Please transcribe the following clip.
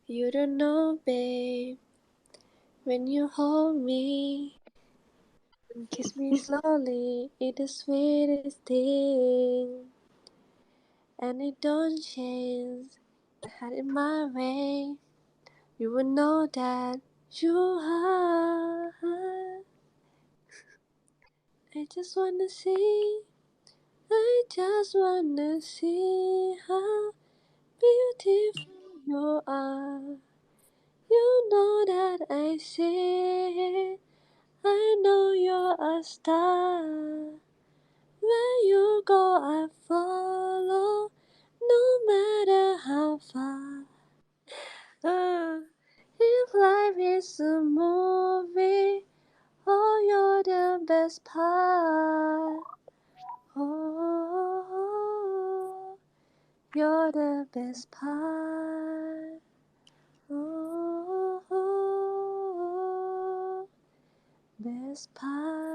You don't know, babe, when you hold me and kiss me slowly, it's the sweetest thing. And it don't change. I had it my way. You would know that you are. I just wanna see. I just wanna see how beautiful you are. You know that I see it. I know you're a star. Where you go, I follow, no matter how far. If life is a movie, oh, you're the best part. Oh, you're the best part. Oh, best part.